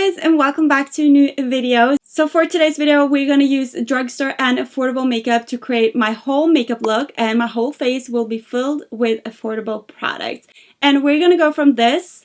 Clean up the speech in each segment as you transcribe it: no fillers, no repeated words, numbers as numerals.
guys, and welcome back to a new video. So for today's video, we're going to use drugstore and affordable makeup to create my whole makeup look, and my whole face will be filled with affordable products. And we're going to go from this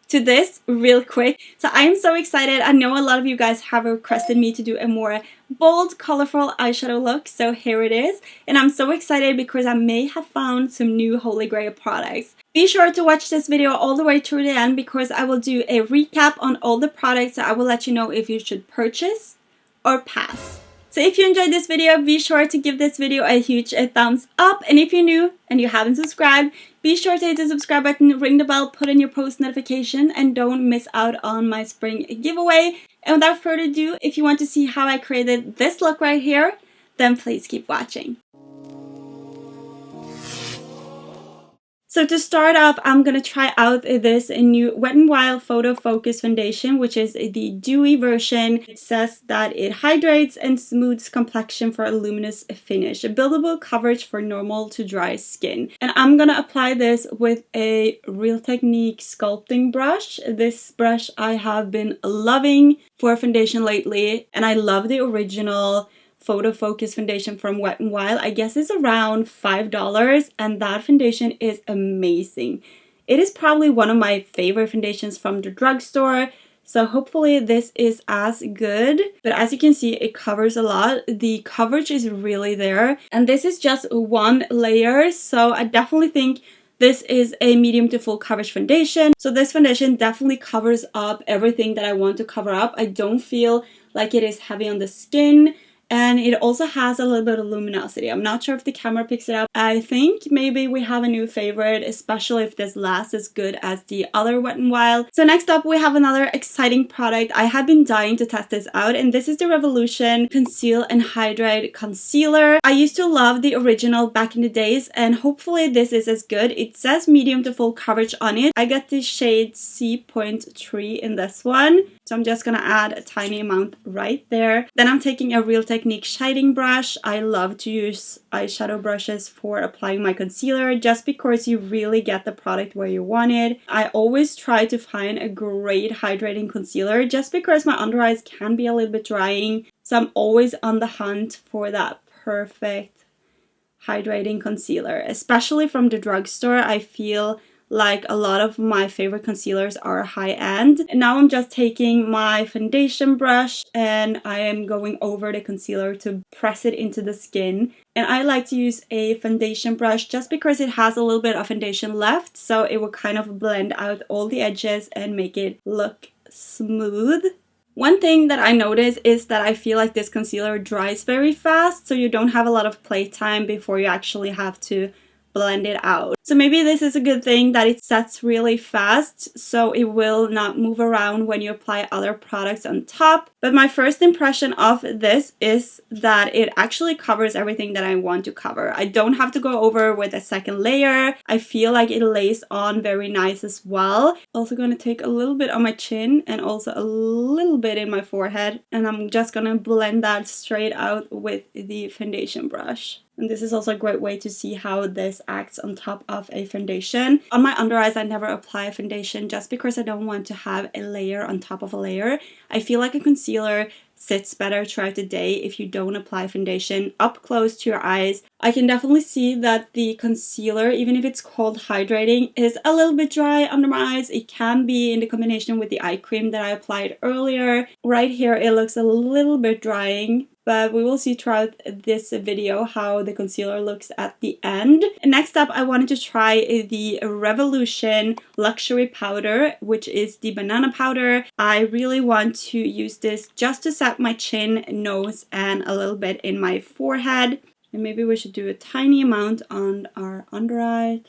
to this real quick. So I am so excited. I know a lot of you guys have requested me to do a more bold, colorful eyeshadow look. So here it is. And I'm so excited because I may have found some new holy grail products. Be sure to watch this video all the way through the end because I will do a recap on all the products. So I will let you know if you should purchase or pass. So if you enjoyed this video, be sure to give this video a huge thumbs up. And if you're new and you haven't subscribed, be sure to hit the subscribe button, ring the bell, put in your post notification, and don't miss out on my spring giveaway. And without further ado, if you want to see how I created this look right here, then please keep watching. So to start off, I'm going to try out this new Wet n Wild Photo Focus Foundation, which is the dewy version. It says that it hydrates and smooths complexion for a luminous finish. A buildable coverage for normal to dry skin. And I'm going to apply this with a Real Technique sculpting brush. This brush I have been loving for foundation lately, and I love the original Photo Focus foundation from Wet n Wild. I guess it's around $5, and that foundation is amazing. It is probably one of my favorite foundations from the drugstore, so hopefully this is as good. But as you can see, it covers a lot. The coverage is really there, and this is just one layer, so I definitely think this is a medium to full coverage foundation. So this foundation definitely covers up everything that I want to cover up. I don't feel like it is heavy on the skin. And it also has a little bit of luminosity. I'm not sure if the camera picks it up. I think maybe we have a new favorite, especially if this lasts as good as the other Wet n Wild. So next up, we have another exciting product. I have been dying to test this out, and this is the Revolution Conceal and Hydrate Concealer. I used to love the original back in the days, and hopefully this is as good. It says medium to full coverage on it. I got the shade C.3 in this one. So I'm just gonna add a tiny amount right there. Then I'm taking a Real Technique shading brush. I love to use eyeshadow brushes for applying my concealer just because you really get the product where you want it. I always try to find a great hydrating concealer just because my under eyes can be a little bit drying. So I'm always on the hunt for that perfect hydrating concealer, especially from the drugstore. I feel like a lot of my favorite concealers are high-end. And now I'm just taking my foundation brush and I am going over the concealer to press it into the skin. And I like to use a foundation brush just because it has a little bit of foundation left, so it will kind of blend out all the edges and make it look smooth. One thing that I notice is that I feel like this concealer dries very fast, so you don't have a lot of playtime before you actually have to blend it out. So maybe this is a good thing that it sets really fast, so it will not move around when you apply other products on top. But my first impression of this is that it actually covers everything that I want to cover. I don't have to go over with a second layer. I feel like it lays on very nice as well. Also going to take a little bit on my chin and also a little bit in my forehead, and I'm just going to blend that straight out with the foundation brush. And this is also a great way to see how this acts on top of a foundation. On my under eyes, I never apply a foundation just because I don't want to have a layer on top of a layer. I feel like a concealer sits better throughout the day if you don't apply foundation up close to your eyes. I can definitely see that the concealer, even if it's called hydrating, is a little bit dry under my eyes. It can be in the combination with the eye cream that I applied earlier. Right here, it looks a little bit drying, but we will see throughout this video how the concealer looks at the end. And next up, I wanted to try the Revolution Luxury Powder, which is the banana powder. I really want to use this just to set my chin, nose, and a little bit in my forehead. And maybe we should do a tiny amount on our under eye.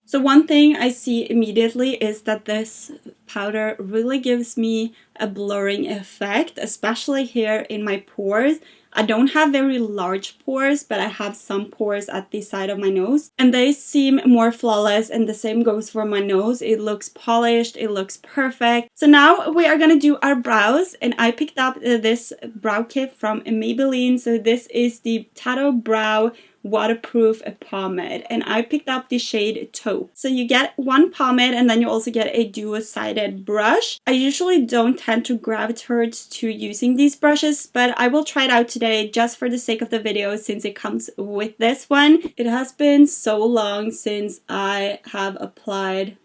So one thing I see immediately is that this powder really gives me a blurring effect, especially here in my pores. I don't have very large pores, but I have some pores at the side of my nose, and they seem more flawless, and the same goes for my nose. It looks polished, it looks perfect. So now we are gonna do our brows, and I picked up this brow kit from Maybelline. So this is the Tattoo Brow waterproof pomade, and I picked up the shade Taupe. So you get one pomade and then you also get a dual-sided brush. I usually don't tend to gravitate to using these brushes, but I will try it out today just for the sake of the video since it comes with this one. It has been so long since I have applied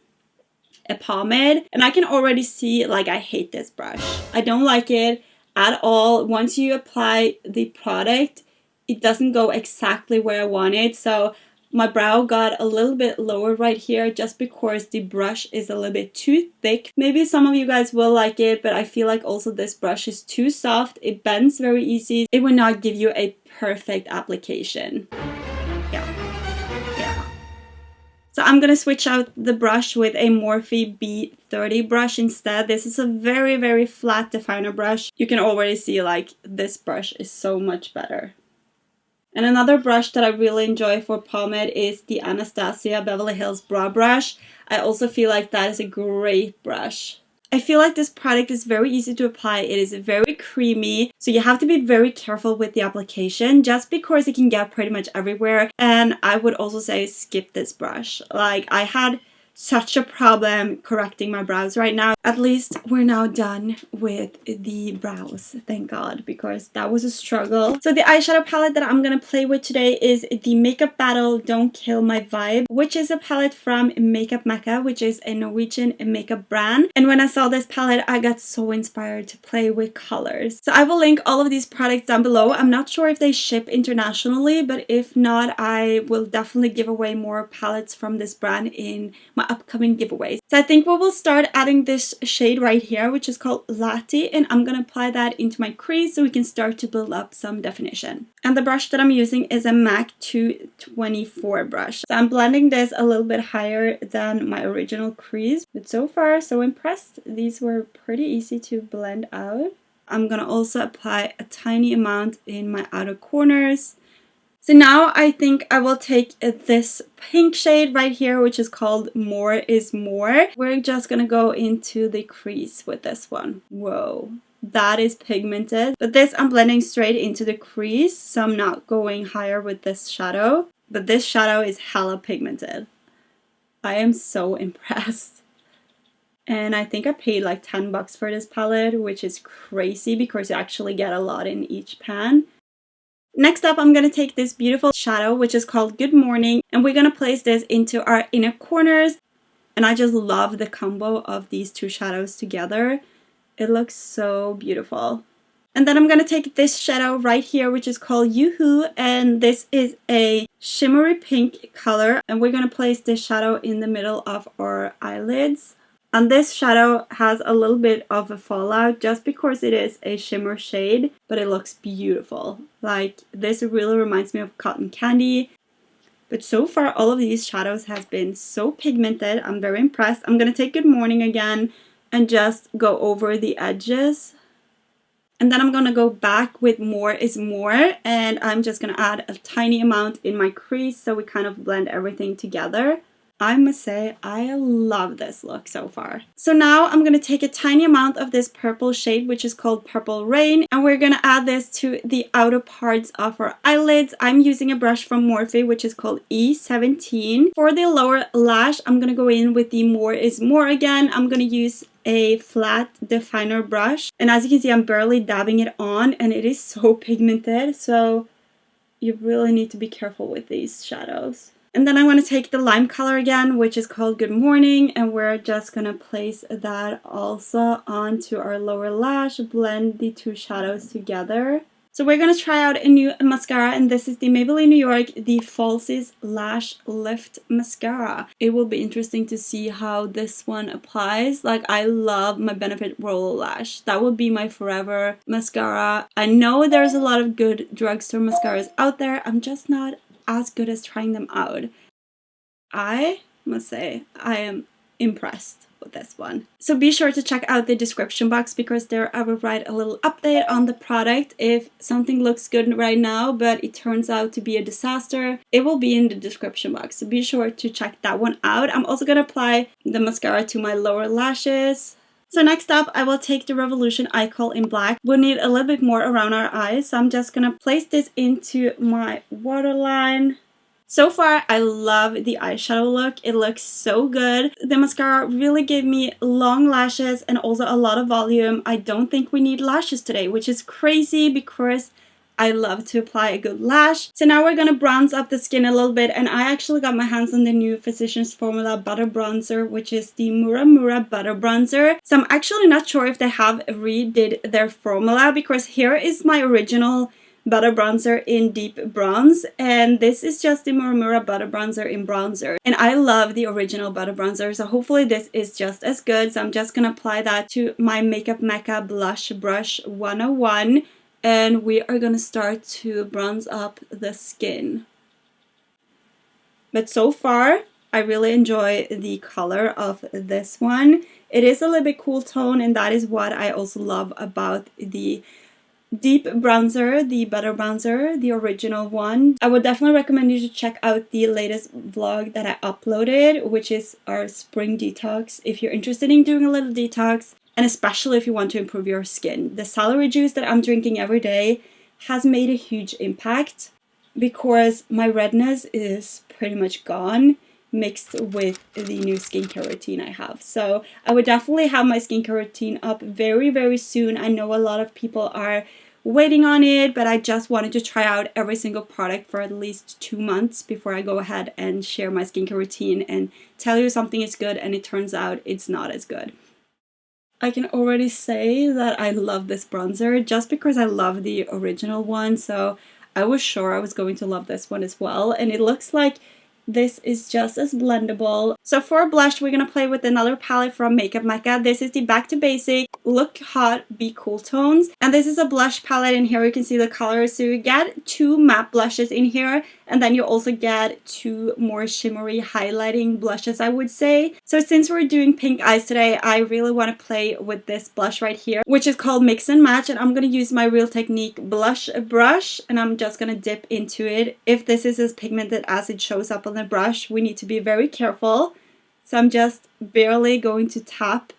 a pomade and I can already see like I hate this brush. I don't like it at all. Once you apply the product, it doesn't go exactly where I want it. So my brow got a little bit lower right here just because the brush is a little bit too thick. Maybe some of you guys will like it, but I feel like also this brush is too soft. It bends very easy. It will not give you a perfect application. Yeah. So I'm gonna switch out the brush with a Morphe B30 brush instead. This is a very, very flat definer brush. You can already see like this brush is so much better. And another brush that I really enjoy for pomade is the Anastasia Beverly Hills Brow Brush. I also feel like that is a great brush. I feel like this product is very easy to apply. It is very creamy, so you have to be very careful with the application just because it can get pretty much everywhere. And I would also say skip this brush. Like, I had such a problem correcting my brows right now. At least we're now done with the brows, thank God, because that was a struggle. So the eyeshadow palette that I'm gonna play with today is the Makeup Battle Don't Kill My Vibe, which is a palette from Makeup Mecca, which is a Norwegian makeup brand. And when I saw this palette, I got so inspired to play with colors. So I will link all of these products down below. I'm not sure if they ship internationally, but if not, I will definitely give away more palettes from this brand in my upcoming giveaways. So I think we will start adding this shade right here, which is called Latte, and I'm gonna apply that into my crease so we can start to build up some definition. And the brush that I'm using is a MAC 224 brush. So I'm blending this a little bit higher than my original crease, but so far so impressed. These were pretty easy to blend out. I'm gonna also apply a tiny amount in my outer corners. So now I think I will take this pink shade right here, which is called More is More. We're just gonna go into the crease with this one. Whoa, that is pigmented. But this I'm blending straight into the crease, so I'm not going higher with this shadow. But this shadow is hella pigmented. I am so impressed. And I think I paid like 10 bucks for this palette, which is crazy because you actually get a lot in each pan. Next up, I'm going to take this beautiful shadow, which is called Good Morning, and we're going to place this into our inner corners. And I just love the combo of these two shadows together. It looks so beautiful. And then I'm going to take this shadow right here, which is called Yoo-Hoo, and this is a shimmery pink color. And we're going to place this shadow in the middle of our eyelids. And this shadow has a little bit of a fallout just because it is a shimmer shade, but it looks beautiful. Like, this really reminds me of cotton candy. But so far, all of these shadows has been so pigmented. I'm very impressed. I'm going to take Good Morning again and just go over the edges. And then I'm going to go back with More is More, and I'm just going to add a tiny amount in my crease so we kind of blend everything together. I must say, I love this look so far. So now I'm going to take a tiny amount of this purple shade, which is called Purple Rain, and we're going to add this to the outer parts of our eyelids. I'm using a brush from Morphe, which is called E17. For the lower lash, I'm going to go in with the More is More again. I'm going to use a flat definer brush, and as you can see, I'm barely dabbing it on, and it is so pigmented, so you really need to be careful with these shadows. And then I want to take the lime color again, which is called Good Morning, and we're just going to place that also onto our lower lash, blend the two shadows together. So we're going to try out a new mascara, and this is the Maybelline New York, the Falsies Lash Lift Mascara. It will be interesting to see how this one applies. Like, I love my Benefit Roller Lash. That would be my forever mascara. I know there's a lot of good drugstore mascaras out there. I'm just not as good as trying them out. I must say, I am impressed with this one. So be sure to check out the description box because there I will write a little update on the product. If something looks good right now but it turns out to be a disaster, it will be in the description box. So be sure to check that one out. I'm also going to apply the mascara to my lower lashes. So next up, I will take the Revolution Eye Kohl in black. We'll need a little bit more around our eyes, so I'm just gonna place this into my waterline. So far, I love the eyeshadow look. It looks so good. The mascara really gave me long lashes and also a lot of volume. I don't think we need lashes today, which is crazy because I love to apply a good lash. So now we're gonna bronze up the skin a little bit, and I actually got my hands on the new Physicians Formula Butter Bronzer, which is the Mura Butter Bronzer. So I'm actually not sure if they have redid their formula, because here is my original butter bronzer in deep bronze, and this is just the Mura Butter Bronzer in bronzer. And I love the original butter bronzer, so hopefully this is just as good. So I'm just gonna apply that to my Makeup Mecca Blush Brush 101. And we are gonna start to bronze up the skin. But so far, I really enjoy the color of this one. It is a little bit cool tone, and that is what I also love about the deep bronzer, the butter bronzer, the original one. I would definitely recommend you to check out the latest vlog that I uploaded, which is our spring detox, if you're interested in doing a little detox. And especially if you want to improve your skin. The celery juice that I'm drinking every day has made a huge impact because my redness is pretty much gone mixed with the new skincare routine I have. So I would definitely have my skincare routine up very, very soon. I know a lot of people are waiting on it, but I just wanted to try out every single product for at least 2 months before I go ahead and share my skincare routine and tell you something is good and it turns out it's not as good. I can already say that I love this bronzer just because I love the original one, so I was sure I was going to love this one as well, and it looks like this is just as blendable. So for blush, we're going to play with another palette from Makeup Mecca. This is the Back to Basic Look Hot, Be Cool tones. And this is a blush palette, and here you can see the colors. So you get 2 matte blushes in here, and then you also get 2 more shimmery highlighting blushes, I would say. So since we're doing pink eyes today, I really want to play with this blush right here, which is called Mix and Match. And I'm going to use my Real Technique blush brush, and I'm just going to dip into it. If this is as pigmented as it shows up on the brush, we need to be very careful. So I'm just barely going to tap.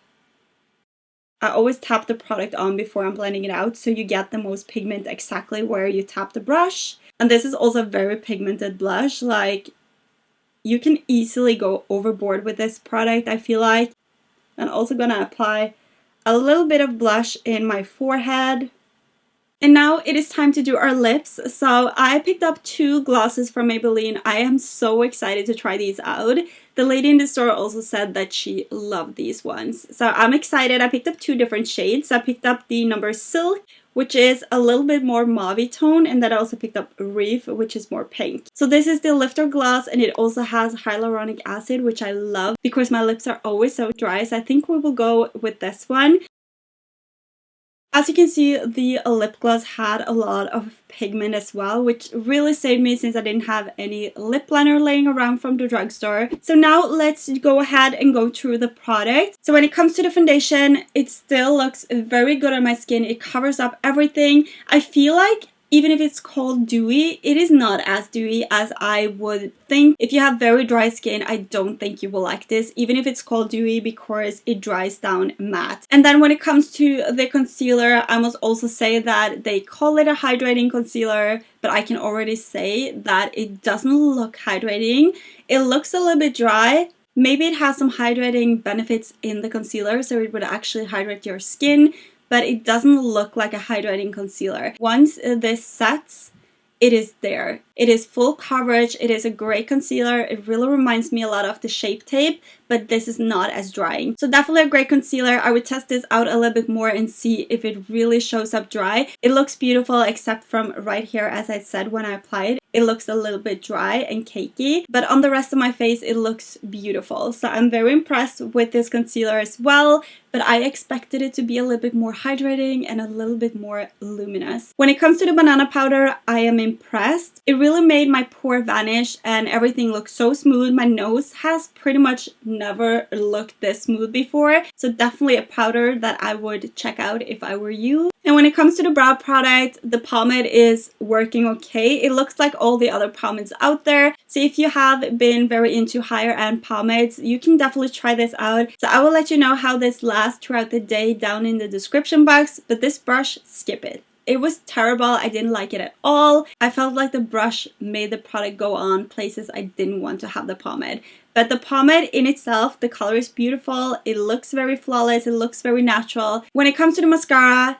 I always tap the product on before I'm blending it out, so you get the most pigment exactly where you tap the brush. And this is also a very pigmented blush. Like, you can easily go overboard with this product, I feel like. I'm also gonna apply a little bit of blush in my forehead. And now it is time to do our lips. So I picked up 2 glosses from Maybelline. I am so excited to try these out. The lady in the store also said that she loved these ones. So I'm excited. I picked up 2 different shades. I picked up the number Silk, which is a little bit more mauve tone, and then I also picked up Reef, which is more pink. So this is the Lifter Gloss, and it also has hyaluronic acid, which I love because my lips are always so dry. So I think we will go with this one. As you can see, the lip gloss had a lot of pigment as well, which really saved me since I didn't have any lip liner laying around from the drugstore. So now let's go ahead and go through the product. So when it comes to the foundation, it still looks very good on my skin. It covers up everything. I feel like even if it's called dewy, it is not as dewy as I would think. If you have very dry skin, I don't think you will like this, even if it's called dewy, because it dries down matte. And then when it comes to the concealer, I must also say that they call it a hydrating concealer, but I can already say that it doesn't look hydrating. It looks a little bit dry. Maybe it has some hydrating benefits in the concealer, so it would actually hydrate your skin, but it doesn't look like a hydrating concealer. Once this sets, it is there. It is full coverage. It is a great concealer. It really reminds me a lot of the Shape Tape, but this is not as drying. So definitely a great concealer. I would test this out a little bit more and see if it really shows up dry. It looks beautiful except from right here, as I said when I applied. It looks a little bit dry and cakey, but on the rest of my face, it looks beautiful. So I'm very impressed with this concealer as well, but I expected it to be a little bit more hydrating and a little bit more luminous. When it comes to the banana powder, I am impressed. It really made my pore vanish and everything looks so smooth. My nose has pretty much never looked this smooth before. So definitely a powder that I would check out if I were you. And when it comes to the brow product, the pomade is working okay. It looks like all the other pomades out there. So if you have been very into higher end pomades, you can definitely try this out. So I will let you know how this lasts throughout the day down in the description box. But this brush, skip it. It was terrible. I didn't like it at all. I felt like the brush made the product go on places I didn't want to have the pomade. But the pomade in itself, the color is beautiful. It looks very flawless. It looks very natural. When it comes to the mascara,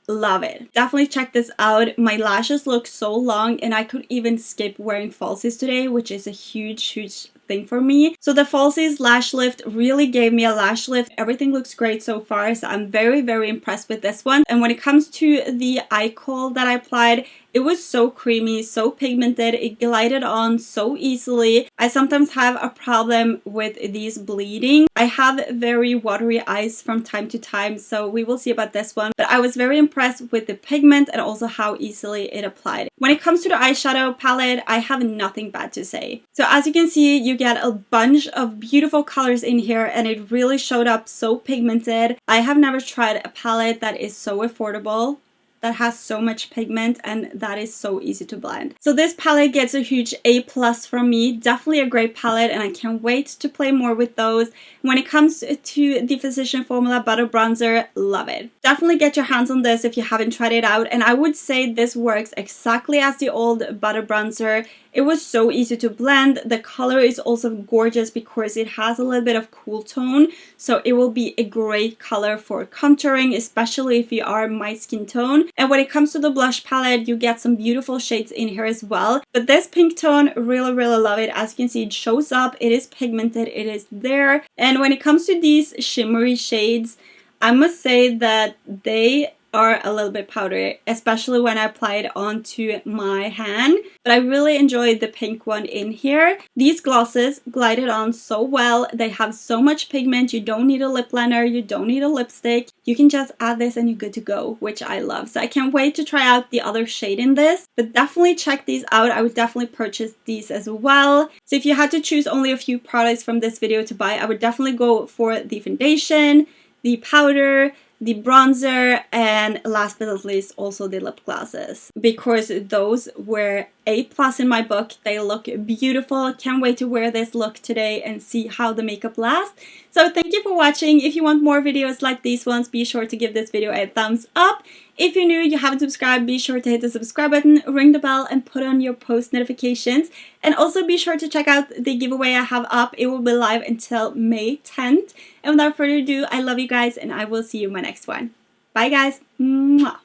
love it. Definitely check this out. My lashes look so long and I could even skip wearing falsies today, which is a huge thing for me. So the falsies lash lift really gave me a lash lift. Everything looks great so far, so I'm very impressed with this one. And when it comes to the eye kohl that I applied, it was so creamy, so pigmented. It glided on so easily. I sometimes have a problem with these bleeding. I have very watery eyes from time to time, so we will see about this one. But I was very impressed with the pigment and also how easily it applied. When it comes to the eyeshadow palette, I have nothing bad to say. So as you can see, you get a bunch of beautiful colors in here and it really showed up so pigmented. I have never tried a palette that is so affordable, that has so much pigment, and that is so easy to blend. So this palette gets a huge A+ from me. Definitely a great palette and I can't wait to play more with those. When it comes to the Physician Formula Butter Bronzer, love it. Definitely get your hands on this if you haven't tried it out, and I would say this works exactly as the old Butter Bronzer. It was so easy to blend. The color is also gorgeous because it has a little bit of cool tone, so it will be a great color for contouring, especially if you are my skin tone. And when it comes to the blush palette, you get some beautiful shades in here as well. But this pink tone, really love it. As you can see, it shows up, it is pigmented, it is there. And when it comes to these shimmery shades, I must say that they are a little bit powdery, especially when I apply it onto my hand. But I really enjoyed the pink one in here. These glosses glided on so well. They have so much pigment. You don't need a lip liner. You don't need a lipstick. You can just add this and you're good to go, which I love. So I can't wait to try out the other shade in this. But definitely check these out. I would definitely purchase these as well. So if you had to choose only a few products from this video to buy, I would definitely go for the foundation, the powder, the bronzer, and last but not least also the lip glosses, because those were A+ in my book. They look beautiful. Can't wait to wear this look today and see how the makeup lasts. So thank you for watching. If you want more videos like these ones, be sure to give this video a thumbs up. If you're new, you haven't subscribed, be sure to hit the subscribe button, ring the bell, and put on your post notifications. And also be sure to check out the giveaway I have up. It will be live until May 10th. And without further ado, I love you guys and I will see you in my next one. Bye guys. Mwah.